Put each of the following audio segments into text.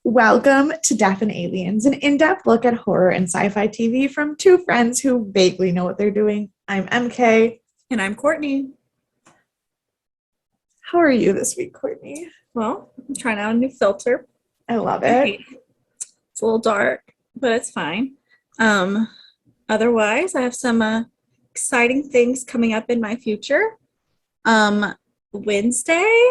Welcome to Death and Aliens, an in-depth look at horror and sci-fi TV from two friends who vaguely know what they're doing. I'm MK. And I'm Courtney. How are you this week, Courtney? Well, I'm trying out a new filter. I love it. It's a little dark, but it's fine. Otherwise, I have some exciting things coming up in my future. Wednesday,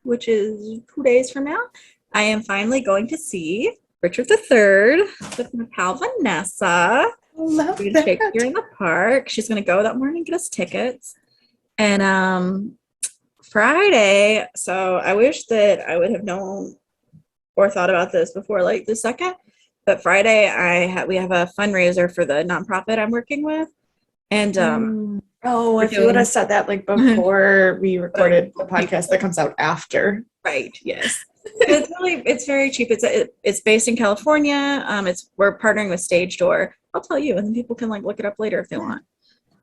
which is 2 days from now, I am finally going to see Richard III with my pal Vanessa. Love We're that. going to Shakespeare in the Park. She's going to go that morning and get us tickets. And Friday, so I wish that I would have known or thought about this before like the second, but Friday we have a fundraiser for the nonprofit I'm working with. And if you would have said that like before we recorded the podcast that comes out after. Right, yes. It's very cheap. It's based in California. We're partnering with Stage Door. I'll tell you, and then people can like look it up later if they want.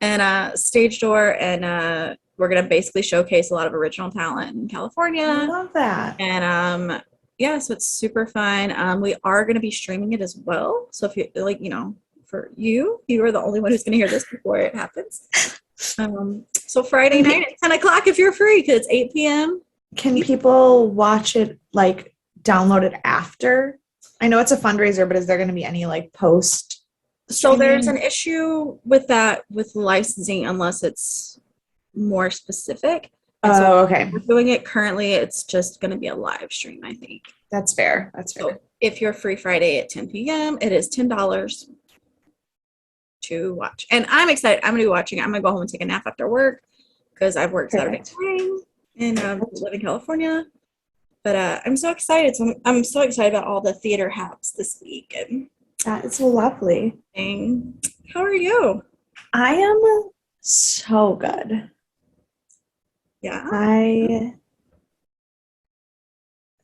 And Stage Door, and we're gonna basically showcase a lot of original talent in California. I love that. And so it's super fun. We are gonna be streaming it as well. So if you like, for you are the only one who's gonna hear this before it happens. So Friday night at 10 o'clock if you're free, because it's 8 p.m. Can people watch it, like download it after? I know it's a fundraiser, but is there going to be any like post? So there's an issue with that with licensing unless it's more specific. Oh, okay. We're doing it currently. It's just going to be a live stream, I think. That's fair. So if you're free Friday at 10 p.m., it is $10 to watch. And I'm excited. I'm going to be watching it. I'm going to go home and take a nap after work because I've worked Saturday morning and live in California. But I'm so excited. So I'm so excited about all the theater haps this week. And that is lovely. How are you? I am so good. Yeah. I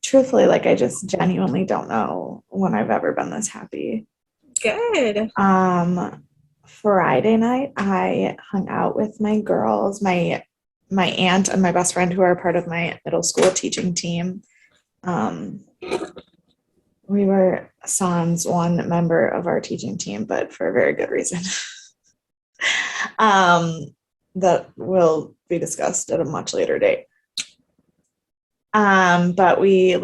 truthfully, I just genuinely don't know when I've ever been this happy. Good. Friday night, I hung out with my girls, my aunt and my best friend who are part of my middle school teaching team. We were sans one member of our teaching team, but for a very good reason. That will be discussed at a much later date. But we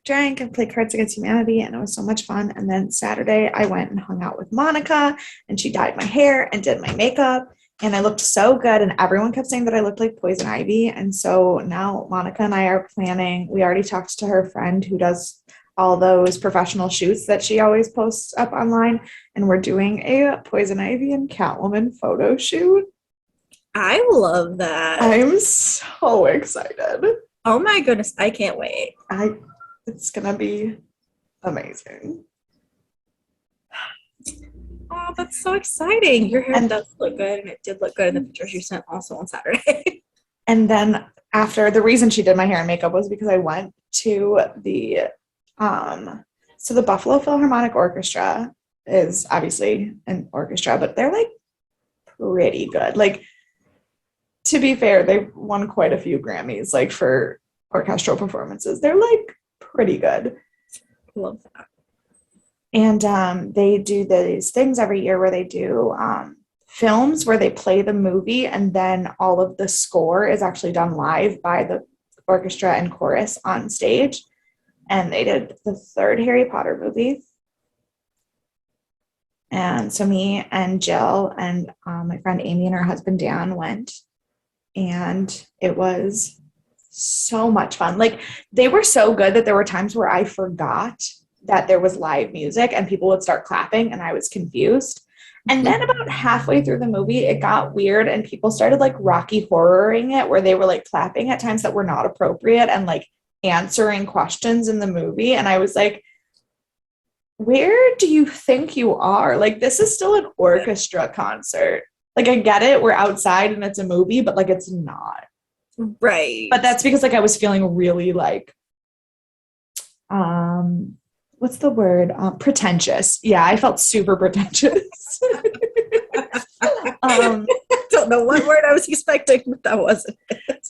drank and played Cards Against Humanity, and it was so much fun. And then Saturday, I went and hung out with Monica, and she dyed my hair and did my makeup. And I looked so good, and everyone kept saying that I looked like Poison Ivy. And so now Monica and I are planning. We already talked to her friend who does all those professional shoots that she always posts up online. And we're doing a Poison Ivy and Catwoman photo shoot. I love that. I'm so excited. Oh my goodness. I can't wait. It's going to be amazing. Oh, that's so exciting. Your hair does look good, and it did look good in the pictures you sent also on Saturday. And then after, the reason she did my hair and makeup was because I went to the Buffalo Philharmonic Orchestra is obviously an orchestra, but they're pretty good. To be fair, they've won quite a few Grammys for orchestral performances. They're pretty good. Love that. And they do these things every year where they do films where they play the movie, and then all of the score is actually done live by the orchestra and chorus on stage. And they did the third Harry Potter movie. And so me and Jill and my friend Amy and her husband Dan went, and it was so much fun. They were so good that there were times where I forgot that there was live music and people would start clapping and I was confused. And then about halfway through the movie, it got weird and people started Rocky Horroring it, where they were clapping at times that were not appropriate and answering questions in the movie. And I was where do you think you are? This is still an orchestra concert. I get it. We're outside and it's a movie, but it's not. Right. But that's because I was feeling really what's the word? Pretentious. Yeah, I felt super pretentious. I don't know what word I was expecting, but that wasn't it.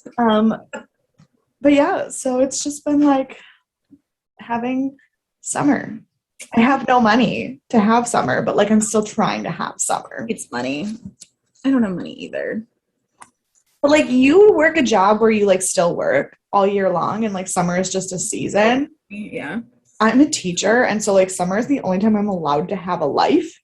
But yeah, so it's just been having Summer. I have no money to have summer, but like I'm still trying to have summer. It's money. I don't have money either. But like you work a job where you like still work all year long and like summer is just a season. Yeah. I'm a teacher and so like summer is the only time I'm allowed to have a life.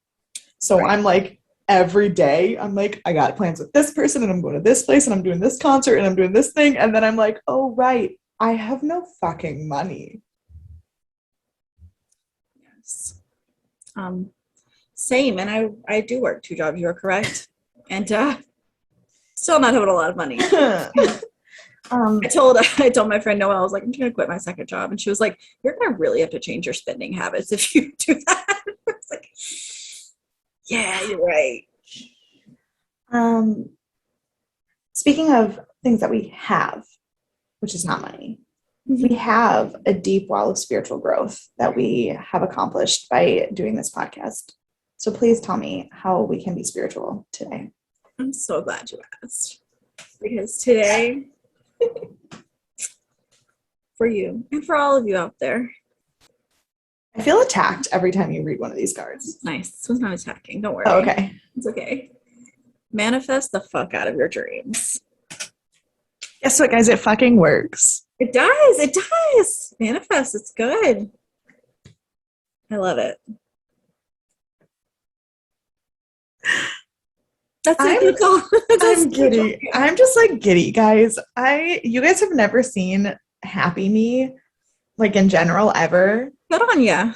So Right. I'm like every day I'm like I got plans with this person and I'm going to this place and I'm doing this concert and I'm doing this thing and then I'm like, "Oh right, I have no fucking money." Yes. Same. And I do work 2 jobs. You are correct. And still not having a lot of money. I told my friend Noelle, I was like, I'm gonna quit my second job, and she was like, "You're gonna really have to change your spending habits if you do that." I was like, "Yeah, you're right." Speaking of things that we have, which is not money, we have a deep well of spiritual growth that we have accomplished by doing this podcast. So please tell me how we can be spiritual today. I'm so glad you asked, because today, for you and for all of you out there, I feel attacked every time you read one of these cards. nice. This was not attacking. Don't worry. Oh, okay. It's okay. Manifest the fuck out of your dreams. Guess what, guys? It fucking works. It does. It does. Manifest. It's good. I love it. That's it. That's all. I'm giddy. I'm just like giddy, guys. You guys have never seen Happy Me, like in general, ever. Good on ya.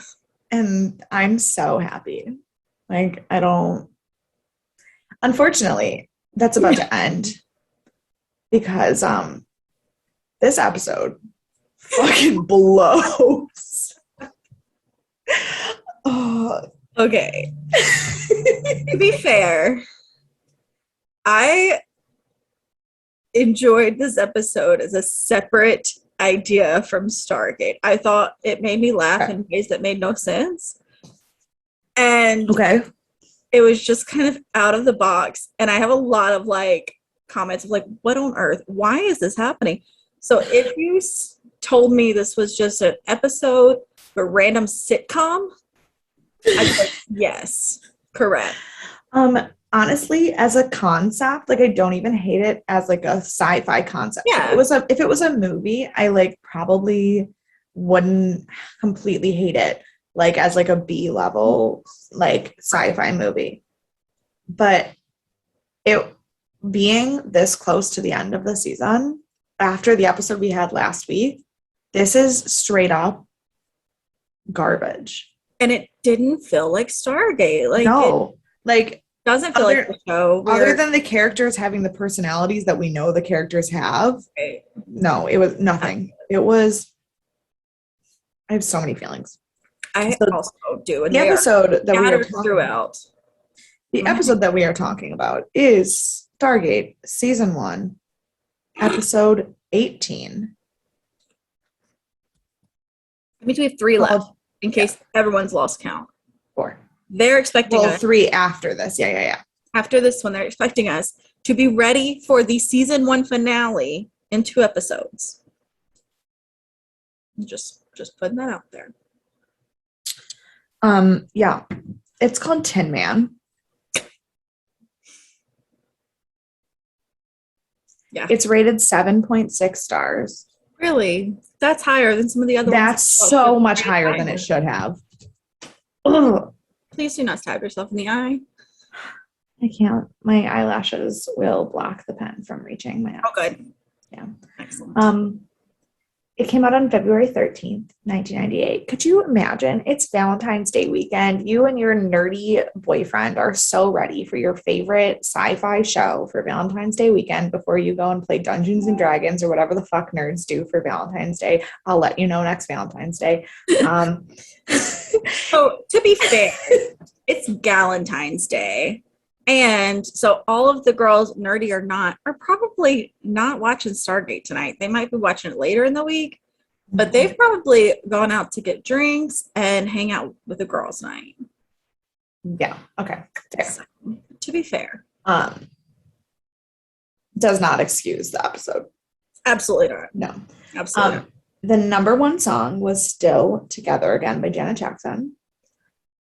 And I'm so happy. Like, I don't. Unfortunately, that's about to end because this episode fucking blows. Oh. Okay. To be fair, I enjoyed this episode as a separate idea from Stargate. I thought it made me laugh in ways that made no sense. And okay. It was just kind of out of the box. And I have a lot of like comments of like, what on earth? Why is this happening? So if you told me this was just an episode of a random sitcom, I'd be like, yes, correct. Honestly, as a concept, like I don't even hate it as like a sci-fi concept. Yeah. If it was a movie, I like probably wouldn't completely hate it, like as like a B level like sci-fi movie. But it being this close to the end of the season, after the episode we had last week, this is straight up garbage. And it didn't feel like Stargate. Like no, like doesn't feel like the show. Other than the characters having the personalities that we know the characters have. Right. No, it was nothing. It was. I have so many feelings. I also do. And the episode that we are talking throughout. The episode that we are talking about is Stargate Season 1, Episode 18. I mean, we have 3 left in case everyone's lost count. 4. They're expecting us. 3 after this. Yeah. After this one, they're expecting us to be ready for the Season 1 finale in 2 episodes. Just putting that out there. Yeah. It's called Tin Man. Yeah. It's rated 7.6 stars. Really? That's higher than some of the other ones. That's so much higher than it should have. Ugh. Please do not stab yourself in the eye. I can't. My eyelashes will block the pen from reaching my eyes. Oh, good. Yeah. Excellent. It came out on February 13th, 1998. Could you imagine? It's Valentine's Day weekend. You and your nerdy boyfriend are so ready for your favorite sci-fi show for Valentine's Day weekend before you go and play Dungeons and Dragons or whatever the fuck nerds do for Valentine's Day. I'll let you know next Valentine's Day. So to be fair, it's Galentine's Day. And so all of the girls, nerdy or not, are probably not watching Stargate tonight. They might be watching it later in the week, but they've probably gone out to get drinks and hang out with the girls' night. Yeah. Okay. So, to be fair. Does not excuse the episode. Absolutely not. No. Absolutely not. the number one song was still Together Again by Janet Jackson.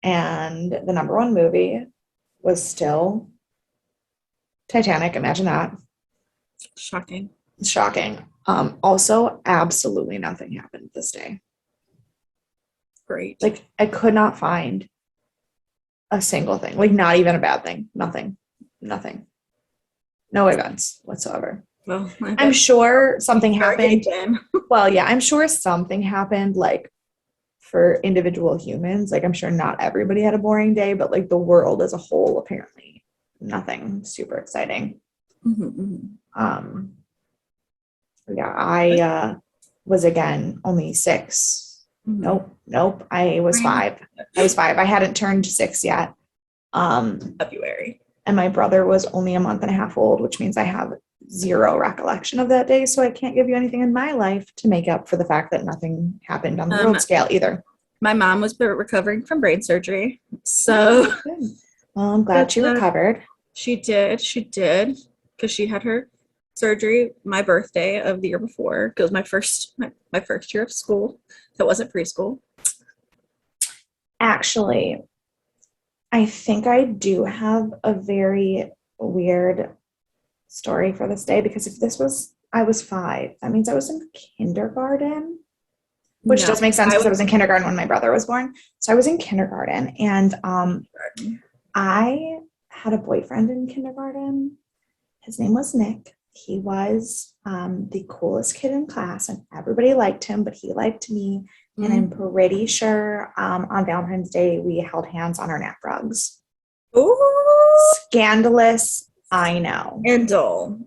And the number one movie was still Titanic. Imagine that. Shocking. Shocking. Also, absolutely nothing happened this day. Great. Like, I could not find a single thing. Like, not even a bad thing. Nothing. No events whatsoever. Well, I'm sure something happened. Stargate. Well, yeah, I'm sure something happened, like, for individual humans. Like, I'm sure not everybody had a boring day, but, like, the world as a whole, apparently, nothing super exciting. Yeah, I was, again, only 6. Nope. I was 5. I hadn't turned 6 yet. February. And my brother was only a month and a half old, which means I have zero recollection of that day. So I can't give you anything in my life to make up for the fact that nothing happened on the world scale either. My mom was recovering from brain surgery. So well, I'm glad she recovered. She did. Because she had her surgery my birthday of the year before. Because my first year of school. That wasn't preschool. Actually, I think I do have a very weird story for this day, because if I was 5, that means I was in kindergarten, which does make sense because I was in kindergarten when my brother was born. So I was in kindergarten, and I had a boyfriend in kindergarten. His name was Nick. He was the coolest kid in class, and everybody liked him, but he liked me. And I'm pretty sure on Valentine's Day, we held hands on our nap rugs. Ooh. Scandalous, I know. And dull.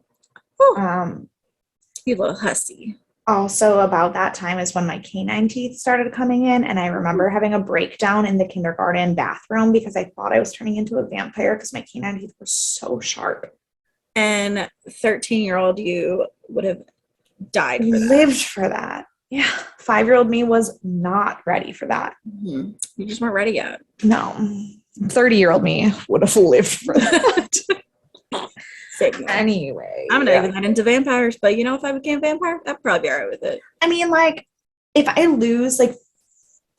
You little hussy. Also, about that time is when my canine teeth started coming in, and I remember having a breakdown in the kindergarten bathroom because I thought I was turning into a vampire because my canine teeth were so sharp. And 13-year-old you would have died for that. Lived for that. Yeah. 5-year-old me was not ready for that. You just weren't ready yet. No. 30-year-old me would have lived for that. Anyway. I'm not even that into vampires, but if I became a vampire, I'd probably be all right with it. I mean, like, if I lose like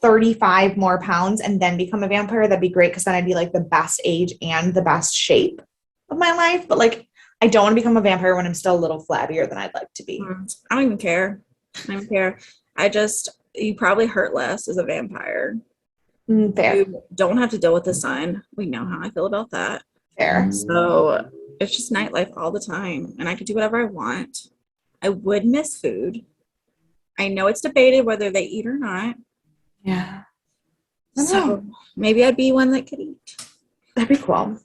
35 more pounds and then become a vampire, that'd be great, because then I'd be like the best age and the best shape of my life. But like, I don't want to become a vampire when I'm still a little flabbier than I'd like to be. I don't even care. You probably hurt less as a vampire. Fair. You don't have to deal with the sun. We know how I feel about that. Fair. So it's just nightlife all the time, and I could do whatever I want. I would miss food. I know it's debated whether they eat or not. Yeah. So maybe I'd be one that could eat. That'd be cool.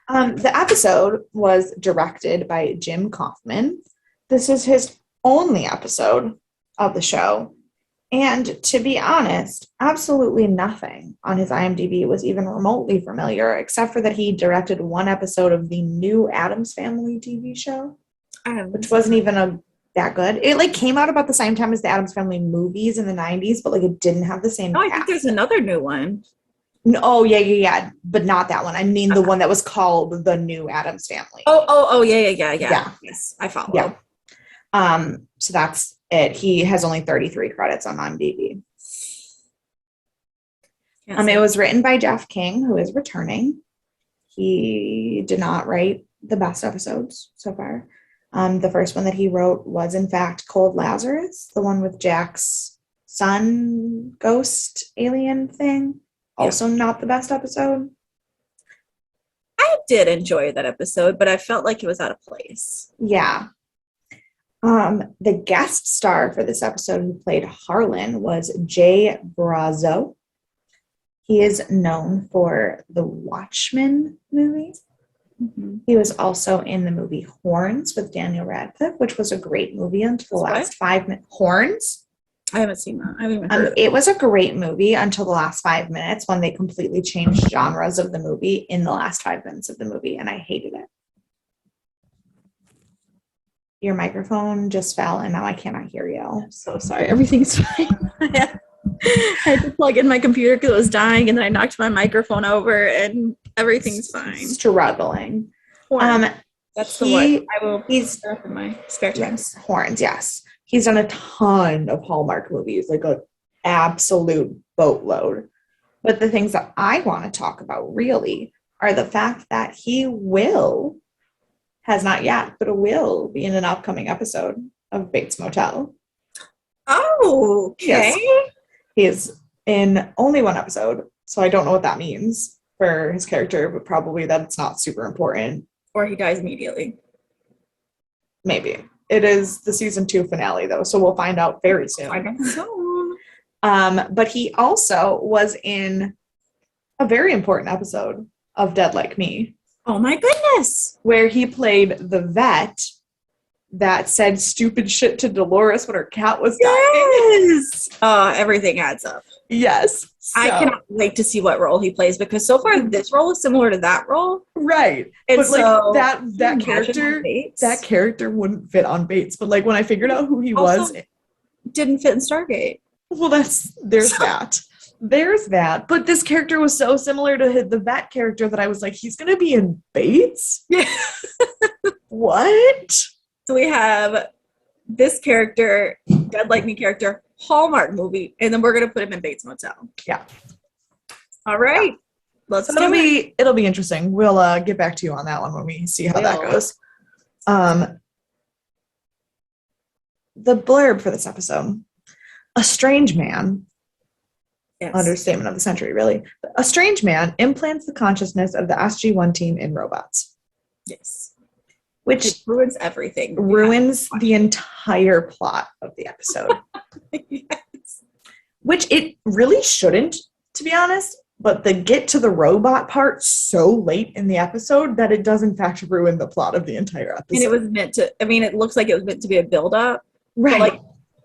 The episode was directed by Jim Kaufman. This is his only episode of the show. And to be honest, absolutely nothing on his IMDb was even remotely familiar, except for that he directed one episode of the new Addams Family TV show, which wasn't even that good. It like came out about the same time as the Addams Family movies in the 90s, but like it didn't have the same I think there's another new one. Oh, yeah. But not that one. I mean the one that was called The New Addams Family. Oh, yeah. Yes, I follow. Yeah. So that's it. He has only 33 credits on IMDb. It was written by Jeff King, who is returning. He did not write the best episodes so far. The first one that he wrote was, in fact, Cold Lazarus, the one with Jack's son ghost alien thing. Also not the best episode. I did enjoy that episode, but I felt like it was out of place. Yeah. The guest star for this episode who played Harlan was Jay Brazo. He is known for the Watchmen movie. He was also in the movie Horns with Daniel Radcliffe, which was a great movie until the last 5 minutes. Horns? I haven't seen that. I haven't even heard of it. It was a great movie until the last 5 minutes, when they completely changed genres of the movie in the last 5 minutes of the movie, and I hated it. Your microphone just fell, and now I cannot hear you. I'm so sorry. Everything's fine. I had to plug in my computer because it was dying, and then I knocked my microphone over, and everything's fine. Struggling. That's the one. He's in my spare time. Yes, Horns, yes. He's done a ton of Hallmark movies, like an absolute boatload. But the things that I want to talk about really are the fact that has not yet, but will be in an upcoming episode of Bates Motel. Oh, okay. Yes. He is in only one episode, so I don't know what that means for his character, but probably that it's not super important. Or he dies immediately. Maybe. It is the season 2 finale, though, so we'll find out very soon. But he also was in a very important episode of Dead Like Me. Oh my goodness. Where he played the vet that said stupid shit to Dolores when her cat was dying. Yes. Everything adds up. Yes. So, I cannot wait to see what role he plays because so far this role is similar to that role. Right. And but so like that character wouldn't fit on Bates. But like when I figured out who he was, didn't fit in Stargate. Well, there's that. There's that. But this character was so similar to the vet character that I was like, he's gonna be in Bates? Yeah. What? So we have this character, Dead Like Me character, Hallmark movie, and then we're gonna put him in Bates Motel. Yeah. All right. Yeah. Let's do it. It'll be interesting. We'll get back to you on that one when we see how that goes. The blurb for this episode. A strange man. Yes. Understatement of the century, really. A strange man implants the consciousness of the SG-1 team in robots. Yes. Which it ruins everything. Ruins the entire plot of the episode. Yes. Which it really shouldn't, to be honest. But they get to the robot part so late in the episode that it does in fact ruin the plot of the entire episode. And it was meant to, it looks like it was meant to be a build-up. Right. But like,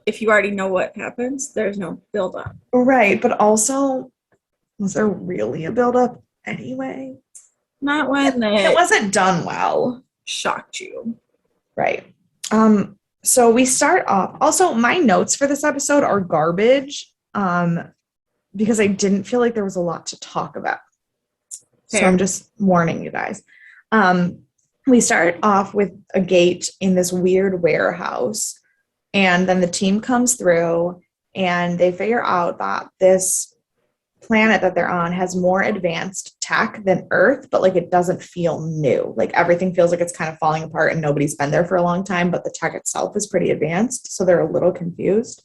if you already know what happens, there's no build-up. Right, but also, was there really a build-up anyway? Not when it wasn't done well. Shocked you. Right. So we start off. Also, my notes for this episode are garbage. Because I didn't feel like there was a lot to talk about. Fair. So I'm just warning you guys. We start off with a gate in this weird warehouse. And then the team comes through and they figure out that this planet that they're on has more advanced tech than Earth, but like it doesn't feel new. Like everything feels like it's kind of falling apart and nobody's been there for a long time, but the tech itself is pretty advanced. So they're a little confused.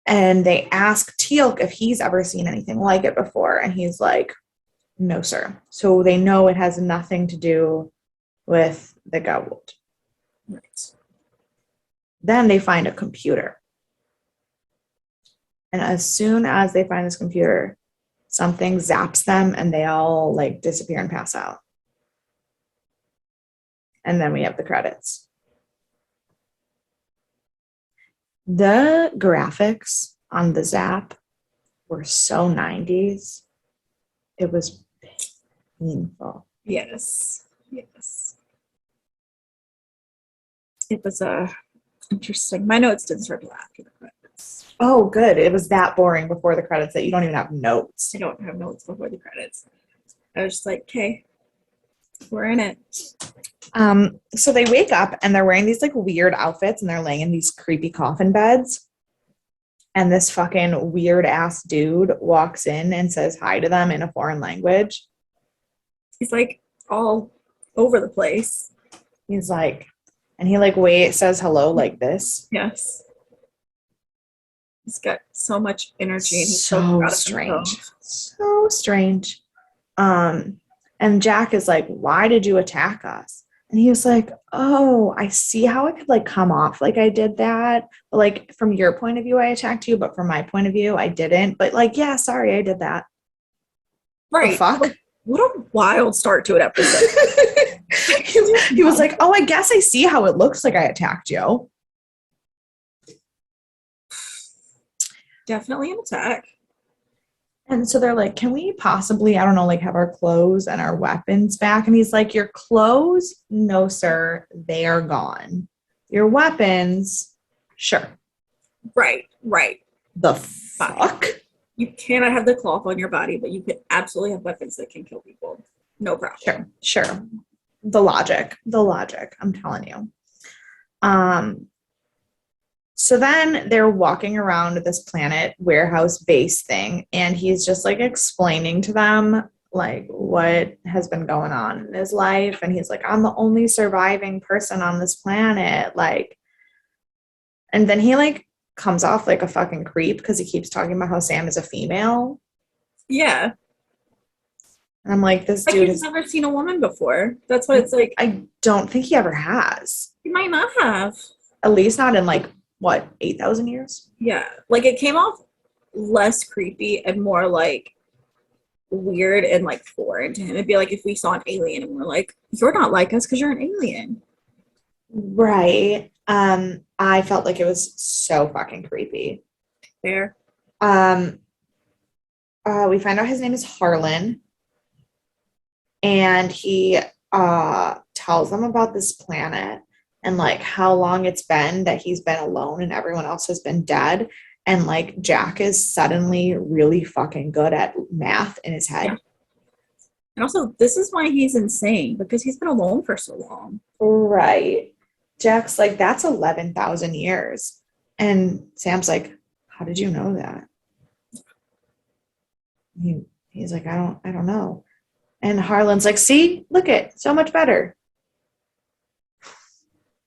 And they ask Teal'c if he's ever seen anything like it before. And he's like, no, sir. So they know it has nothing to do with the Goa'uld. Right. Then they find a computer. And as soon as they find this computer, something zaps them and they all like disappear and pass out. And then we have the credits. The graphics on the zap were so 90s. It was painful. Yes. Yes. It was interesting. My notes didn't start till after the credits. Oh, good. It was that boring before the credits that you don't even have notes. I don't have notes before the credits. I was just like, okay, we're in it. So they wake up and they're wearing these like weird outfits and they're laying in these creepy coffin beds. And this fucking weird ass dude walks in and says hi to them in a foreign language. He's like all over the place. He's like, and he like says hello like this. Yes. He's got so much energy and he's so strange. So strange. And Jack is like, why did you attack us? And he was like, oh, I see how it could like come off like I did that. But like from your point of view, I attacked you, but from my point of view, I didn't. But like, yeah, sorry, I did that. Right. The fuck? What a wild start to an episode. He was like, oh, I guess I see how it looks like I attacked you. Definitely an attack. And so they're like, can we possibly, I don't know, like have our clothes and our weapons back? And he's like, your clothes? No, sir. They are gone. Your weapons? Sure. Right. The fuck? You cannot have the cloth on your body, but you can absolutely have weapons that can kill people. No problem. Sure. The logic. I'm telling you. So then they're walking around this planet warehouse base thing, and he's just like explaining to them like what has been going on in his life. And he's like, I'm the only surviving person on this planet. Like, and then he like comes off like a fucking creep because he keeps talking about how Sam is a female. Yeah. And I'm like, this Like dude he's is, never seen a woman before. That's what it's like. I don't think he ever has. He might not have. At least not in like, what, 8,000 years? Yeah. Like it came off less creepy and more like weird and like foreign to him. It'd be like if we saw an alien and we're like, you're not like us because you're an alien. Right. I felt like it was so fucking creepy. Fair. We find out his name is Harlan, and he tells them about this planet and like how long it's been that he's been alone and everyone else has been dead. And like Jack is suddenly really fucking good at math in his head. Yeah. And also, this is why he's insane, because he's been alone for so long. Right. Jack's like, that's 11,000 years. And Sam's like, how did you know that? He's like, I don't know. And Harlan's like, see, look it, so much better.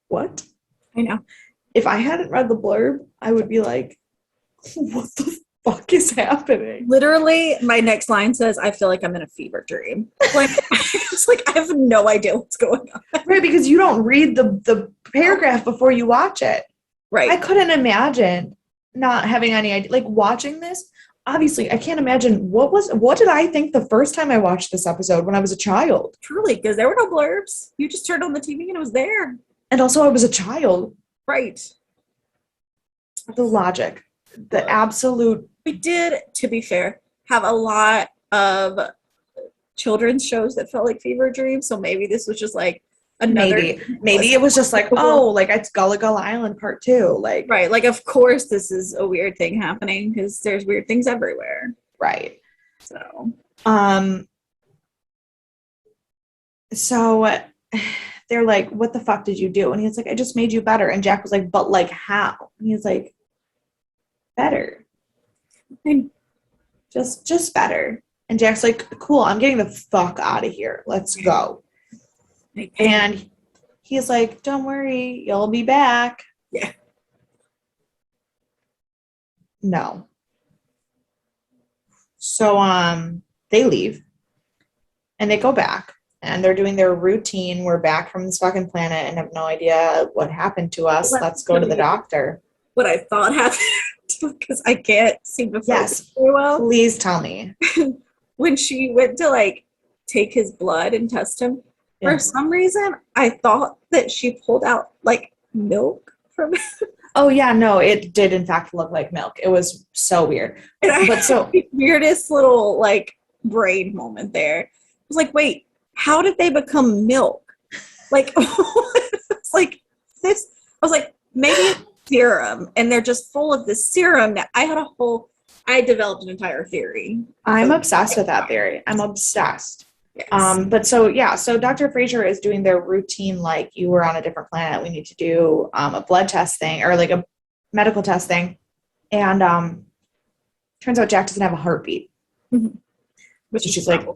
What? I know. If I hadn't read the blurb, I would be like, what the fuck is happening? Literally, my next line says, I feel like I'm in a fever dream. Like, it's like, I have no idea what's going on. Right, because you don't read the paragraph before you watch it. Right. I couldn't imagine not having any idea. Like, watching this, obviously, I can't imagine what did I think the first time I watched this episode when I was a child? Truly, because there were no blurbs. You just turned on the TV and it was there. And also, I was a child. Right. The logic, the absolute. We did, to be fair, have a lot of children's shows that felt like fever dreams. So maybe this was just like another. Maybe it was just like, oh, like it's Gullah Gullah Island Part 2. Like, right. Like, of course, this is a weird thing happening because there's weird things everywhere. Right. So. So they're like, what the fuck did you do? And he's like, I just made you better. And Jack was like, but like how? And he's like, better. Just better. And Jack's like, cool, I'm getting the fuck out of here. Let's go. And he's like, don't worry, you'll be back. Yeah. No. So they leave and they go back and they're doing their routine. We're back from this fucking planet and have no idea what happened to us. Let's go to the doctor. What I thought happened, because I can't seem to focus very well. Please tell me. When she went to like take his blood and test him, for some reason, I thought that she pulled out like milk from him. Oh yeah, no, it did in fact look like milk. It was so weird. But so weirdest little like brain moment there. I was like, wait, how did they become milk? Like, it's like this. I was like, maybe it's serum, and they're just full of this serum. That I developed an entire theory. I'm obsessed with that theory. I'm obsessed. Yes. But so Dr. Fraser is doing their routine, like, you were on a different planet. We need to do a blood test thing or like a medical test thing. And turns out Jack doesn't have a heartbeat. Mm-hmm. Which she's like,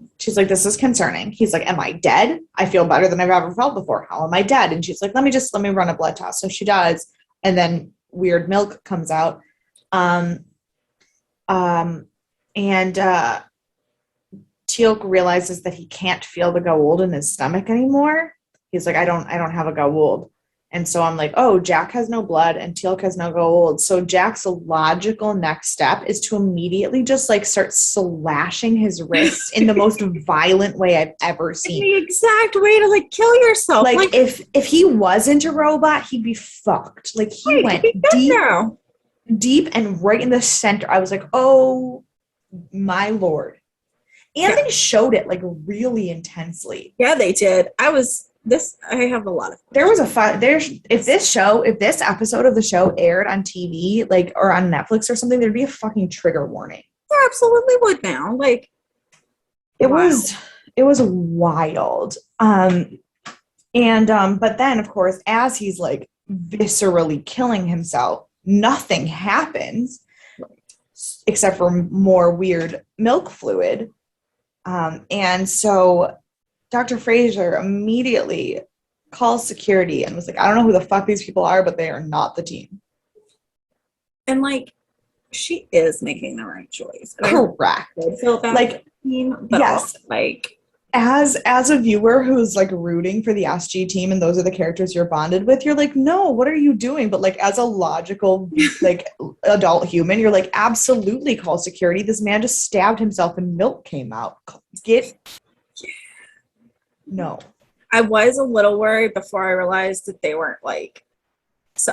this is concerning. He's like, am I dead? I feel better than I've ever felt before. How am I dead? And she's like, let me run a blood test. So she does. And then weird milk comes out. Teal'c realizes that he can't feel the Goa'uld in his stomach anymore. He's like, I don't have a Goa'uld. And so I'm like, oh, Jack has no blood and Teal'c has no Goa'uld. So Jack's logical next step is to immediately just like start slashing his wrists in the most violent way I've ever seen. The exact way to like kill yourself. Like if he wasn't a robot, he'd be fucked. Like he went deep and right in the center. I was like, oh my Lord. And they showed it like really intensely. Yeah, they did. I have a lot of. There was if this episode of the show aired on TV, like, or on Netflix or something, there'd be a fucking trigger warning. There absolutely would now. Like, it was wild. But then of course, as he's like viscerally killing himself, nothing happens except for more weird milk fluid. And so Dr. Fraser immediately calls security and was like, I don't know who the fuck these people are, but they are not the team. And like, she is making the right choice. And correct. I feel bad like for the team, but yes, also, like, as a viewer who's like rooting for the SG team and those are the characters you're bonded with, you're like, no, what are you doing? But like as a logical like adult human, you're like, absolutely call security. This man just stabbed himself and milk came out. No. I was a little worried before I realized that they weren't like, so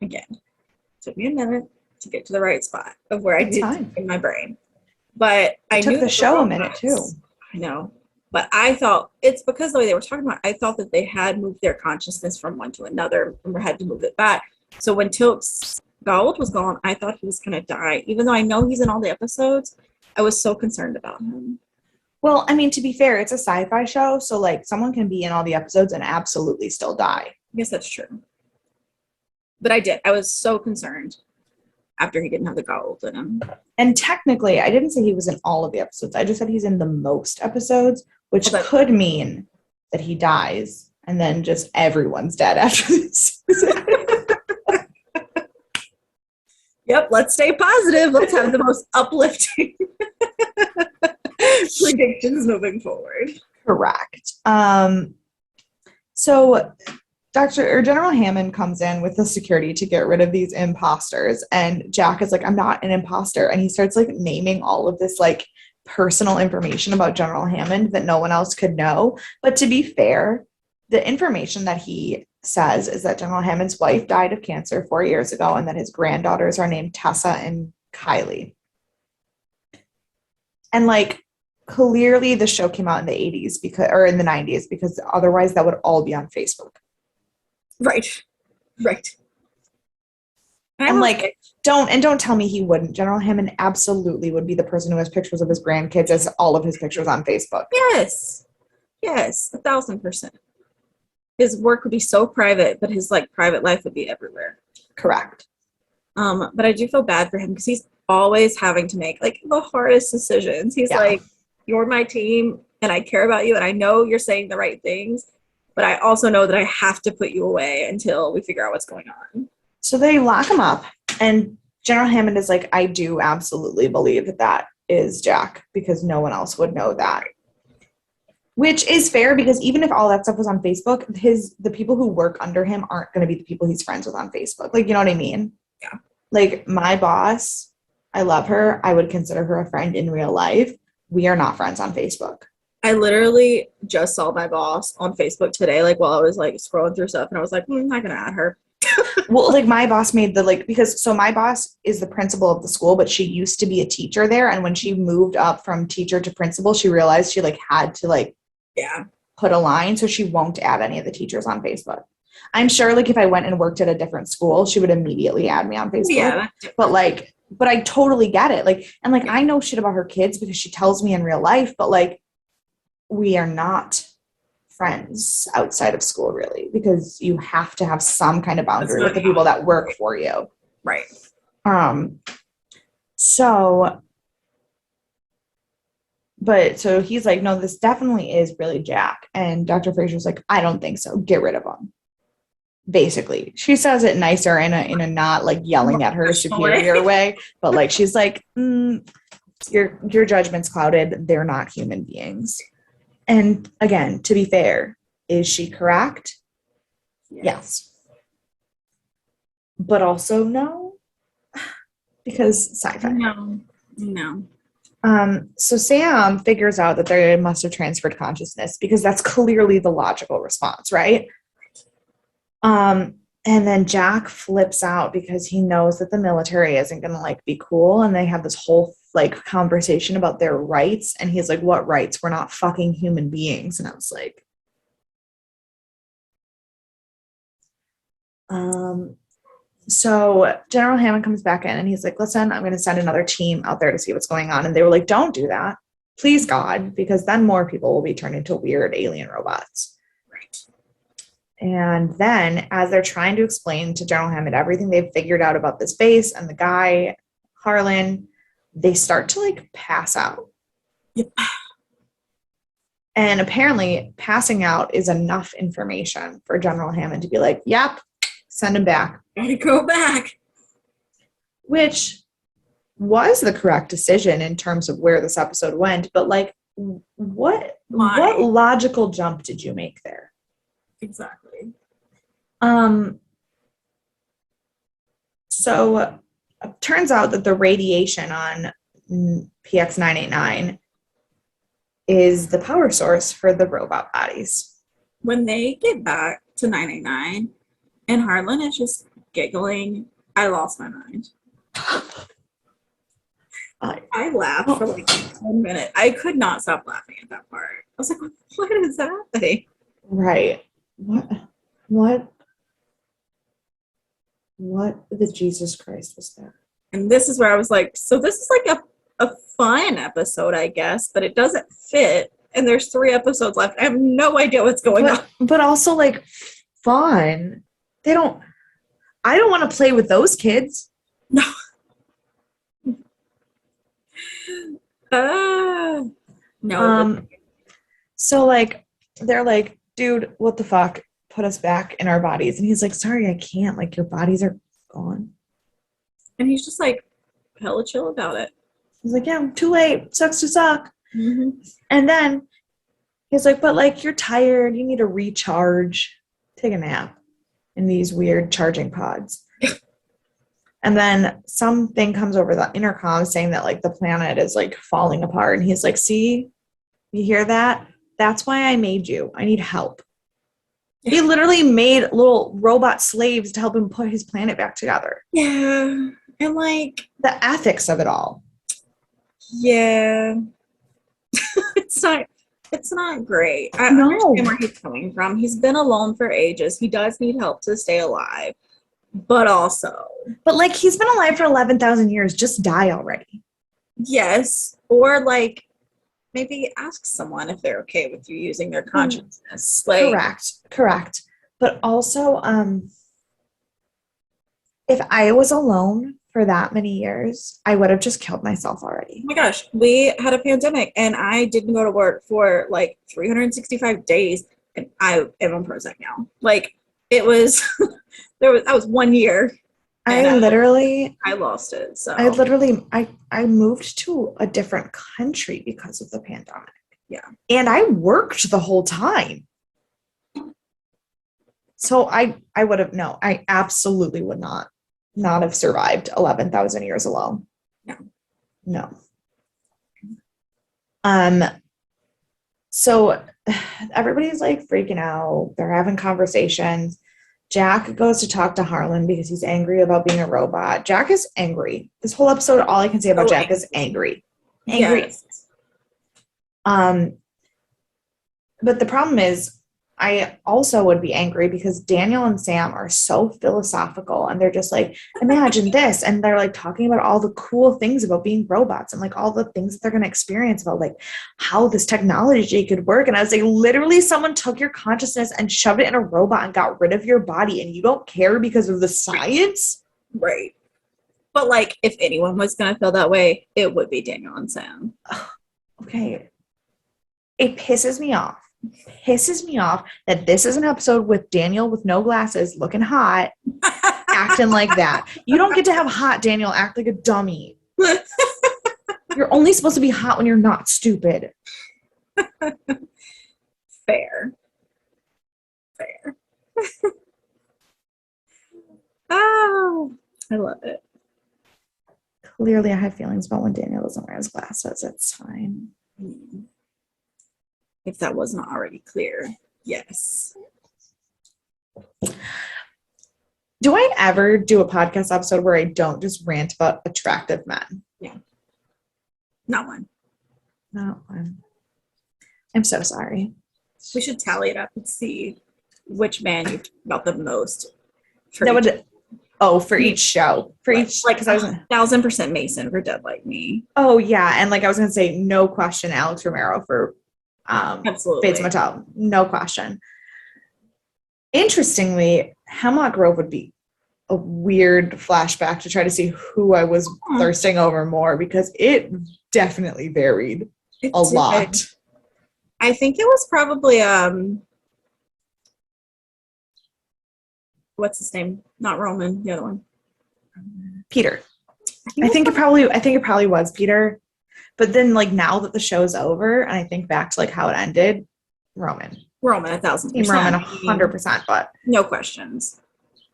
again, it took me a minute to get to the right spot of where I did in my brain. But I knew the show a minute too. I know. But I thought it's because the way they were talking about it, I thought that they had moved their consciousness from one to another and had to move it back. So when Tilt's gold was gone, I thought he was going to die. Even though I know he's in all the episodes, I was so concerned about him. Well, I mean, to be fair, it's a sci-fi show. So like someone can be in all the episodes and absolutely still die. I guess that's true. But I was so concerned after he didn't have the gold in him. And technically, I didn't say he was in all of the episodes. I just said he's in the most episodes, which could mean that he dies and then just everyone's dead after this season. Yep, let's stay positive. Let's have the most uplifting predictions moving forward. Correct. So General Hammond comes in with the security to get rid of these imposters, and Jack is like, I'm not an imposter, and he starts like naming all of this like personal information about General Hammond that no one else could know. But to be fair, the information that he says is that General Hammond's wife died of cancer 4 years ago and that his granddaughters are named Tessa and Kylie. And like clearly the show came out in the 80s or in the 90s, because otherwise that would all be on Facebook. Right. And like, don't tell me he wouldn't. General Hammond absolutely would be the person who has pictures of his grandkids as all of his pictures on Facebook. Yes, 1,000%. His work would be so private, but his like private life would be everywhere. Correct. But I do feel bad for him because he's always having to make like the hardest decisions. He's like, you're my team and I care about you and I know you're saying the right things, but I also know that I have to put you away until we figure out what's going on. So they lock him up, and General Hammond is like, I do absolutely believe that is Jack, because no one else would know that. Which is fair, because even if all that stuff was on Facebook, the people who work under him aren't going to be the people he's friends with on Facebook. Like, you know what I mean? Yeah. Like, my boss, I love her. I would consider her a friend in real life. We are not friends on Facebook. I literally just saw my boss on Facebook today, like while I was like scrolling through stuff, and I was like, I'm not going to add her. Well, like my boss made my boss is the principal of the school, but she used to be a teacher there. And when she moved up from teacher to principal, she realized she like had to like put a line, so she won't add any of the teachers on Facebook. I'm sure like if I went and worked at a different school, she would immediately add me on Facebook. Yeah. But I totally get it. Like, and like I know shit about her kids because she tells me in real life, but like we are not friends outside of school, really, because you have to have some kind of boundary with the people that work for you. Right. So he's like, no, this definitely is really Jack. And Dr. Fraser's like, I don't think so. Get rid of him. Basically, she says it nicer in a not like yelling at her superior way, but like she's like, your judgment's clouded. They're not human beings. And again, to be fair, is she correct? Yes. But also no, because sci-fi. No. So Sam figures out that they must have transferred consciousness, because that's clearly the logical response, right? And then Jack flips out because he knows that the military isn't going to like be cool. And they have this whole like conversation about their rights. And he's like, what rights? We're not fucking human beings. And I was like, so General Hammond comes back in and he's like, listen, I'm going to send another team out there to see what's going on. And they were like, don't do that. Please, God, because then more people will be turned into weird alien robots. Right. And then as they're trying to explain to General Hammond everything they've figured out about this base and the guy, Harlan, they start to like pass out. Yep. And apparently passing out is enough information for General Hammond to be like, yep, send him back. Gotta go back. Which was the correct decision in terms of where this episode went. But like, what logical jump did you make there? Exactly. So it turns out that the radiation on PX 989 is the power source for the robot bodies. When they get back to 989 and Harlan is just giggling, I lost my mind. I laughed for like 1 minute. I could not stop laughing at that part. I was like, what is happening? Right. What the Jesus Christ was that? And this is where I was like, so this is like a fun episode, I guess, but it doesn't fit. And there's 3 episodes left. I have no idea what's going on. But also like fun. I don't want to play with those kids. No. No. So like they're like, dude, what the fuck? Put us back in our bodies. And he's like, sorry, I can't. Like your bodies are gone. And he's just like hella chill about it. He's like, yeah, too late. Sucks to suck. Mm-hmm. And then he's like, but like you're tired. You need to recharge. Take a nap in these weird charging pods. And then something comes over the intercom saying that like the planet is like falling apart. And he's like, see, you hear that? That's why I made you. I need help. He literally made little robot slaves to help him put his planet back together. Yeah. And like the ethics of it all. Yeah. It's not great. I understand where he's coming from. He's been alone for ages. He does need help to stay alive. But like he's been alive for 11,000 years. Just die already. Yes. Or like maybe ask someone if they're okay with you using their consciousness. Like Correct. But also, if I was alone for that many years, I would have just killed myself already. Oh my gosh, we had a pandemic and I didn't go to work for like 365 days and I am on Prozac now. Like it was that was 1 year. I lost it. So I moved to a different country because of the pandemic. Yeah. And I worked the whole time. So I absolutely would not have survived 11,000 years alone. No. So everybody's like freaking out. They're having conversations. Jack goes to talk to Harlan because he's angry about being a robot. Jack is angry. This whole episode, all I can say about Jack is angry. Yes. But the problem is, I also would be angry because Daniel and Sam are so philosophical and they're just like, imagine this. And they're like talking about all the cool things about being robots and like all the things that they're going to experience about like how this technology could work. And I was like, literally someone took your consciousness and shoved it in a robot and got rid of your body and you don't care because of the science? Right. But like if anyone was going to feel that way, it would be Daniel and Sam. Okay. It pisses me off that this is an episode with Daniel with no glasses looking hot acting like that. You don't get to have hot Daniel act like a dummy. You're only supposed to be hot when you're not stupid. Fair. Oh, I love it. Clearly I have feelings about when Daniel doesn't wear his glasses. It's fine. If that wasn't already clear, yes. Do I ever do a podcast episode where I don't just rant about attractive men? Yeah. Not one. I'm so sorry. We should tally it up and see which man you talk about the most. For each show. For each, like, because I was 1,000% Mason for Dead Like Me. Oh yeah, and like I was gonna say, no question, Alex Romero for absolutely Bates Motel, no question. Interestingly, Hemlock Grove would be a weird flashback to try to see who I was thirsting over more, because it definitely varied a lot. I think it was probably what's his name? Not Roman, the other one. Peter. I think it probably was Peter. But then, like, now that the show's over and I think back to like how it ended, Roman 1,000%. Roman 100%, but no questions.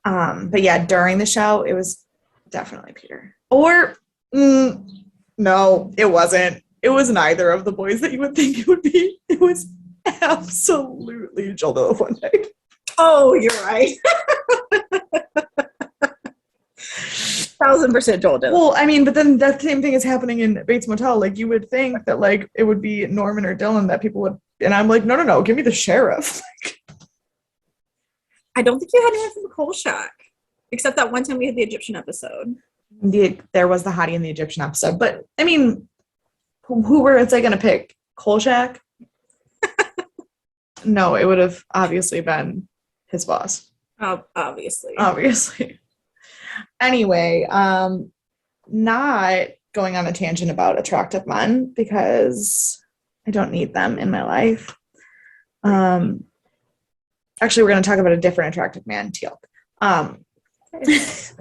But yeah, during the show it was definitely Peter. Or no, it wasn't. It was neither of the boys that you would think it would be. It was absolutely Joel Delafonte. Oh, you're right. 1,000% Joel Delafonte. Well, I mean, but then that same thing is happening in Bates Motel. Like, you would think that like it would be Norman or Dylan that people would, and I'm like, no, give me the sheriff. I don't think you had anyone from Kolchak, except that one time we had the Egyptian episode. There was the hottie in the Egyptian episode, but I mean, who were they going to pick? Kolchak? No, it would have obviously been his boss. Oh, obviously. Anyway, not going on a tangent about attractive men, because I don't need them in my life. Actually, we're going to talk about a different attractive man, Teal'c.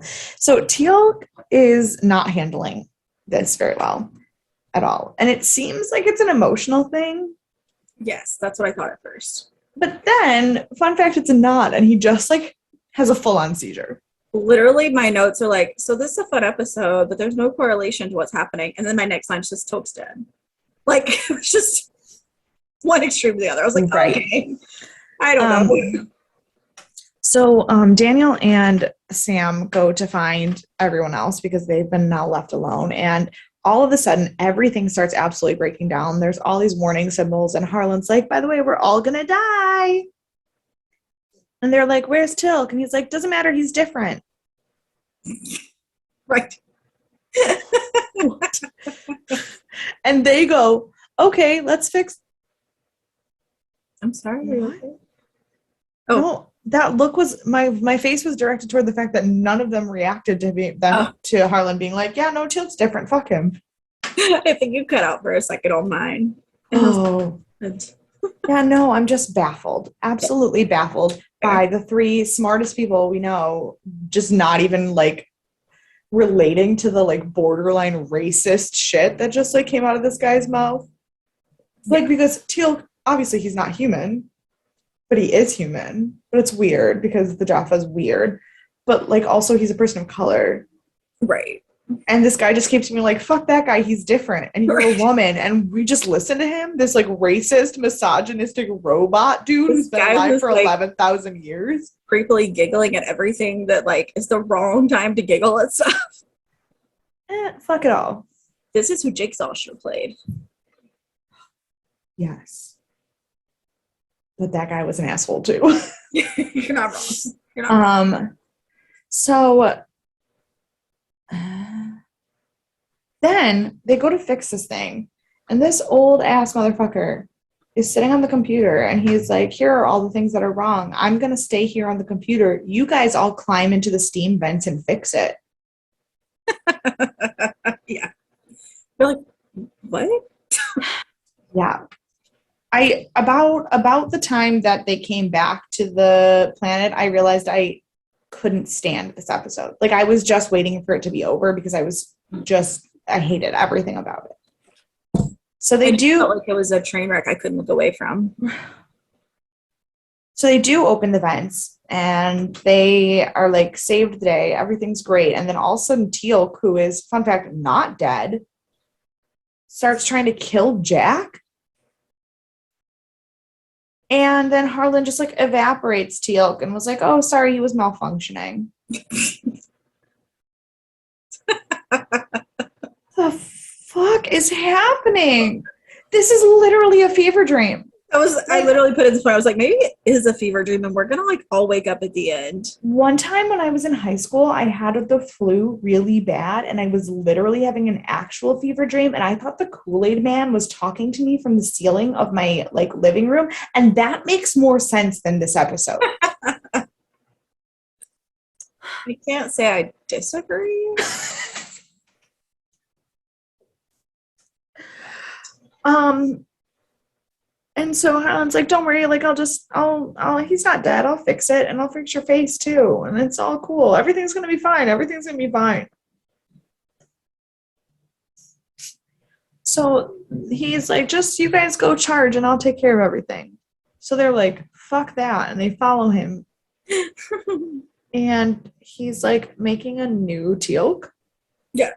So Teal'c is not handling this very well at all. And it seems like it's an emotional thing. Yes, that's what I thought at first. But then, fun fact, it's not. And he just like has a full-on seizure. Literally, my notes are like, so this is a fun episode, but there's no correlation to what's happening. And then my next line's just Teal'c's dead. Like, it was just one extreme to the other. I was like, right. Okay. I don't know. So Daniel and Sam go to find everyone else because they've been now left alone. And all of a sudden, everything starts absolutely breaking down. There's all these warning symbols. And Harlan's like, by the way, we're all going to die. And they're like, where's Teal'c? And he's like, doesn't matter. He's different. Right. And they go, okay, let's fix. I'm sorry. Okay? Oh, no, that look was my face was directed toward the fact that none of them reacted to Harlan being like, yeah, no, Teal'c's different. Fuck him. I think you cut out for a second on mine. Oh. Yeah, no, I'm just baffled. Absolutely baffled by the three smartest people we know, just not even like relating to the like borderline racist shit that just like came out of this guy's mouth. Like, because Teal'c, obviously he's not human, but he is human. But it's weird because the Jaffa's weird. But like also he's a person of color. Right. And this guy just keeps being like, fuck that guy, he's different. And you're a woman. And we just listen to him, this like racist, misogynistic robot dude who's been alive for 11,000 years. Creepily giggling at everything that like is the wrong time to giggle at stuff. Fuck it all. This is who Jigsaw should have played. Yes. But that guy was an asshole too. You're not wrong. You're not wrong. So then they go to fix this thing, and this old ass motherfucker is sitting on the computer, and he's like, here are all the things that are wrong. I'm gonna stay here on the computer. You guys all climb into the steam vents and fix it. Yeah. You're like, what? Yeah. About the time that they came back to the planet, I realized I couldn't stand this episode. Like, I was just waiting for it to be over because I hated everything about it. So they felt like it was a train wreck I couldn't look away from. So they do open the vents, and they are like, saved the day, everything's great. And then all of a sudden Teal'c, who is, fun fact, not dead, starts trying to kill Jack. And then Harlan just like evaporates Teal'c and was like, oh, sorry, he was malfunctioning. The fuck is happening? This is literally a fever dream. I literally put it this point. I was like, maybe it is a fever dream and we're gonna like all wake up at the end. One time when I was in high school, I had the flu really bad, and I was literally having an actual fever dream, and I thought the Kool-Aid man was talking to me from the ceiling of my like living room, and that makes more sense than this episode. I can't say I disagree. And so Helen's like, don't worry, like I'll he's not dead. I'll fix it and I'll fix your face too. And it's all cool. Everything's gonna be fine. Everything's gonna be fine. So he's like, just you guys go charge and I'll take care of everything. So they're like, fuck that. And they follow him. And he's like making a new teal'c. Yeah.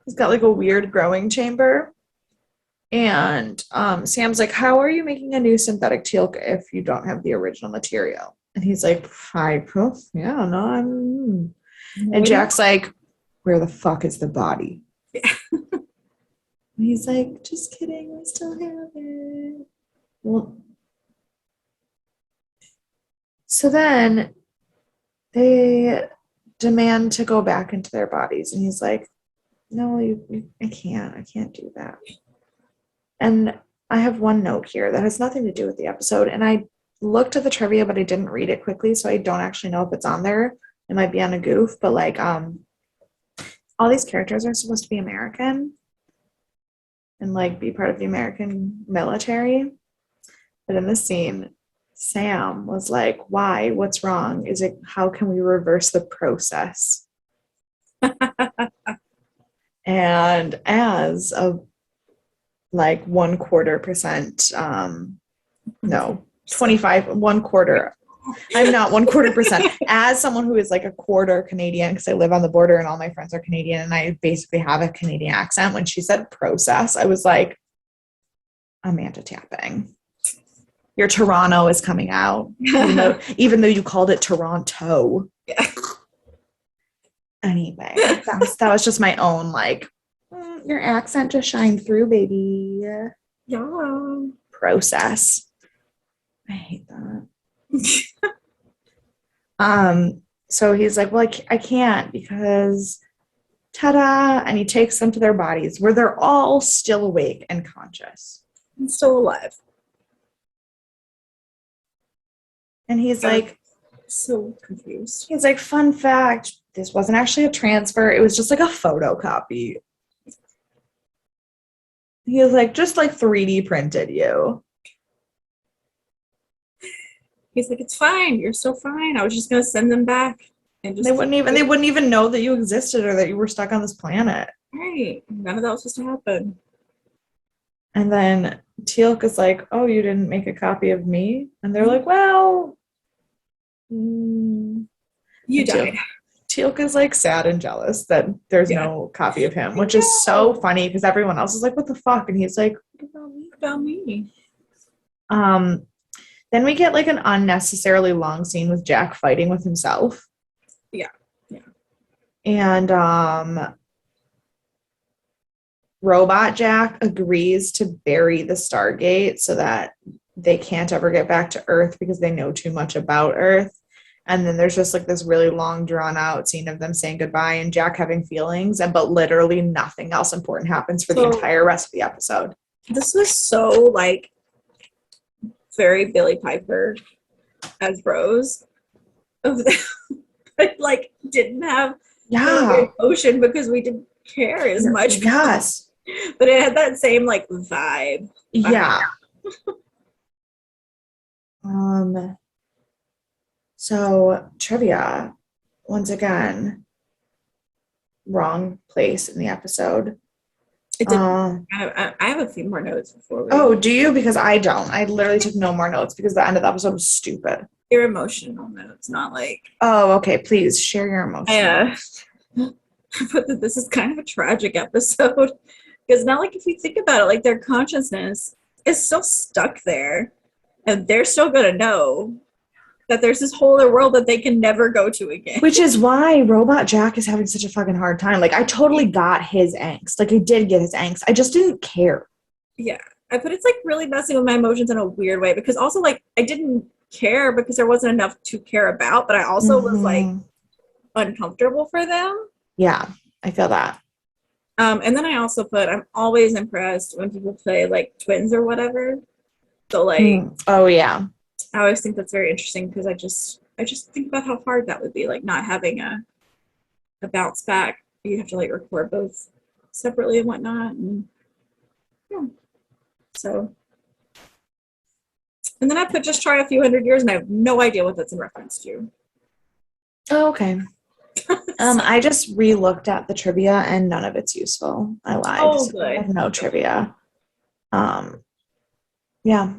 He's got like a weird growing chamber. And Sam's like, how are you making a new synthetic teal'c if you don't have the original material? And he's like, yeah, no, I'm. And Jack's like, where the fuck is the body? Yeah. And he's like, just kidding, I still have it. Well, so then they demand to go back into their bodies. And he's like, no, I can't do that. And I have one note here that has nothing to do with the episode. And I looked at the trivia, but I didn't read it quickly. So I don't actually know if it's on there. It might be on a goof, but like all these characters are supposed to be American and like be part of the American military. But in this scene, Sam was like, why? What's wrong? Is it how can we reverse the process? And as a like 1/4%, no, 25, 1/4. I'm not 1/4%. As someone who is like a quarter Canadian, because I live on the border and all my friends are Canadian and I basically have a Canadian accent. When she said process, I was like, Amanda tapping. Your Toronto is coming out, even though you called it Toronto. Yeah. Anyway, that was just my own like, your accent just shined through, baby. Yeah. Process. I hate that. So he's like, well, I can't because ta-da, and he takes them to their bodies where they're all still awake and conscious. And still alive. And he's like, so confused. He's like, fun fact, this wasn't actually a transfer. It was just like a photocopy. He was like, just like 3D printed you. He's like, it's fine. You're so fine. I was just gonna send them back, and just they wouldn't even know that you existed or that you were stuck on this planet. Right. None of that was supposed to happen. And then Teal'c is like, oh, you didn't make a copy of me? And they're like, well, you died. Teal'c is like sad and jealous that there's no copy of him, which is so funny because everyone else is like, what the fuck? And he's like, what about me? Then we get like an unnecessarily long scene with Jack fighting with himself. Yeah. And Robot Jack agrees to bury the Stargate so that they can't ever get back to Earth because they know too much about Earth. And then there's just like this really long drawn out scene of them saying goodbye and Jack having feelings, but literally nothing else important happens for the entire rest of the episode. This was so like very Billy Piper as Rose. Like didn't have emotion because we didn't care as much. Yes. But it had that same like vibe. Yeah. So trivia, once again, wrong place in the episode. I have a few more notes before we. Oh, do you? Because I don't. I literally took no more notes because the end of the episode was stupid. Your emotional notes, not like. Oh, okay. Please share your emotions. Yeah. But this is kind of a tragic episode because now, like, if you think about it, like their consciousness is still stuck there, and they're still gonna know that there's this whole other world that they can never go to again. Which is why Robot Jack is having such a fucking hard time. Like, I totally got his angst. Like, I did get his angst. I just didn't care. Yeah. But it's, like, really messing with my emotions in a weird way. Because also, like, I didn't care because there wasn't enough to care about. But I also was, like, uncomfortable for them. Yeah. I feel that. And then I also put, I'm always impressed when people play, like, twins or whatever. So, like. Oh, yeah. I always think that's very interesting because I just think about how hard that would be, like not having a bounce back. You have to like record both separately and whatnot. And yeah. So, and then I put just try a few hundred years, and I have no idea what that's in reference to. Oh, okay. I just re-looked at the trivia and none of it's useful. I lied. Oh, So I good. have no trivia. Yeah.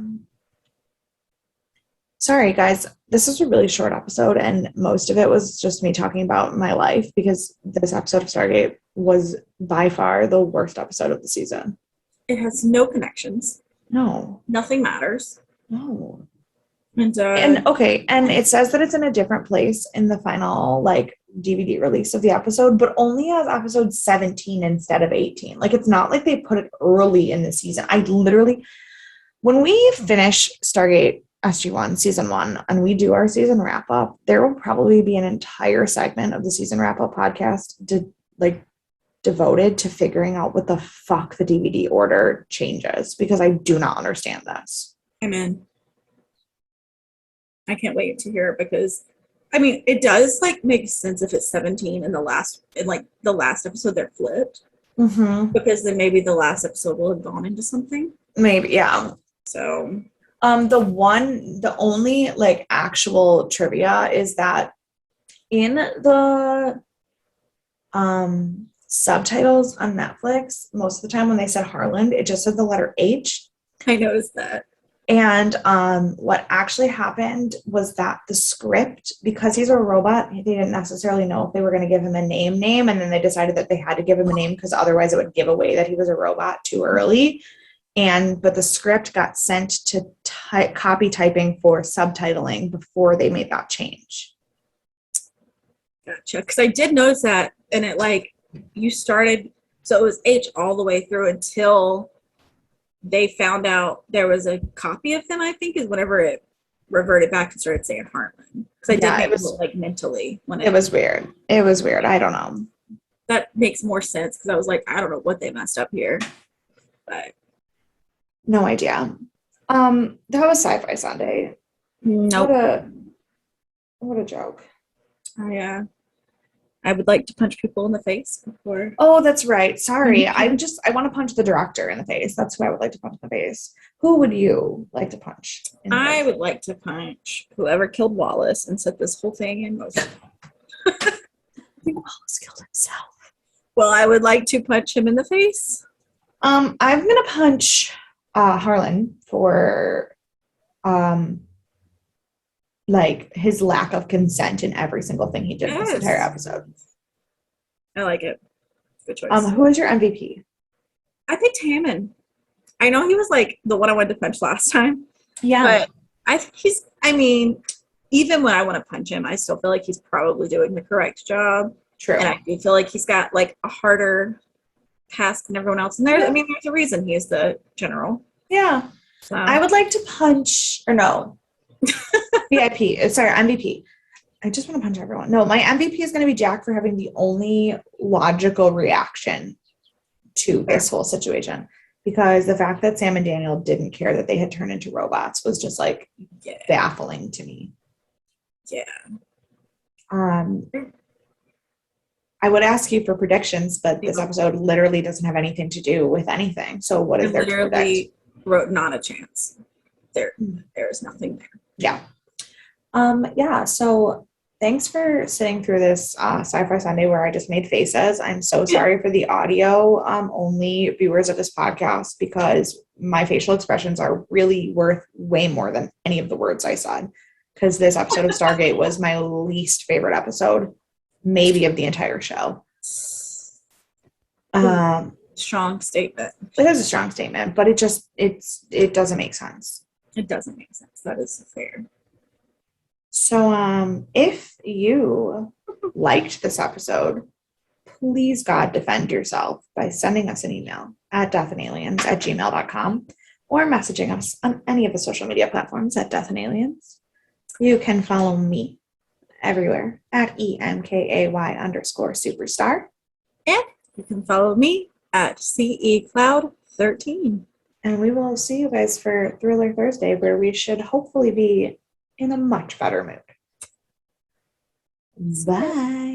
Sorry, guys. This is a really short episode, and most of it was just me talking about my life because this episode of Stargate was by far the worst episode of the season. It has no connections. No. Nothing matters. No. And okay, and it says that it's in a different place in the final like DVD release of the episode, but only as episode 17 instead of 18. Like it's not like they put it early in the season. I literally, when we finish Stargate SG1 season 1 and we do our season wrap up, there will probably be an entire segment of the season wrap up podcast devoted to figuring out what the fuck the DVD order changes because I do not understand this. Amen. I can't wait to hear it because I mean it does like make sense if it's 17 in the last episode they're flipped. Mm-hmm. Because then maybe the last episode will have gone into something. Maybe, yeah. So the only like actual trivia is that in the subtitles on Netflix, most of the time when they said Harland, it just said the letter H. I noticed that. And what actually happened was that the script, because he's a robot, they didn't necessarily know if they were going to give him a name, and then they decided that they had to give him a name because otherwise it would give away that he was a robot too early. But the script got sent to copy typing for subtitling before they made that change. Gotcha. Because I did notice that, and it like you started, so it was H all the way through until they found out there was a copy of him, I think, is whenever it reverted back and started saying Hartman. Because I did make it like mentally when it was weird. It was weird. I don't know. That makes more sense because I was like, I don't know what they messed up here. But no idea. That was Sci-Fi Sunday. Nope. What a joke. Yeah. I would like to punch people in the face before. Oh, that's right. Sorry. I want to punch the director in the face. That's who I would like to punch in the face. Who would you like to punch? I would like to punch whoever killed Wallace and set this whole thing in motion. I think Wallace killed himself. Well, I would like to punch him in the face. I'm gonna punch Harlan for like his lack of consent in every single thing he did in this entire episode. I like it. Good choice. Who is your MVP? I picked Hammond. I know he was like the one I wanted to punch last time. Yeah. But even when I want to punch him, I still feel like he's probably doing the correct job. True. And I do feel like he's got like a harder task than everyone else. And there's a reason he is the general. Yeah. So. I would like to punch, or no, MVP. I just want to punch everyone. No, my MVP is going to be Jack for having the only logical reaction to this whole situation. Because the fact that Sam and Daniel didn't care that they had turned into robots was just like baffling to me. Yeah. I would ask you for predictions, but this episode literally doesn't have anything to do with anything. So what is there to predict? Literally wrote not a chance. There is nothing there. Yeah. So thanks for sitting through this Sci-Fi Sunday where I just made faces. I'm so sorry for the audio only viewers of this podcast because my facial expressions are really worth way more than any of the words I said. Because this episode of Stargate was my least favorite episode, maybe of the entire show. Strong statement. It is a strong statement, but it doesn't make sense. It doesn't make sense. That is fair. So if you liked this episode, please God defend yourself by sending us an email at deathandaliens@gmail.com or messaging us on any of the social media platforms at deathandaliens. You can follow me everywhere at EMKAY_superstar. And you can follow me at CECloud13. And we will see you guys for Thriller Thursday, where we should hopefully be in a much better mood. Bye.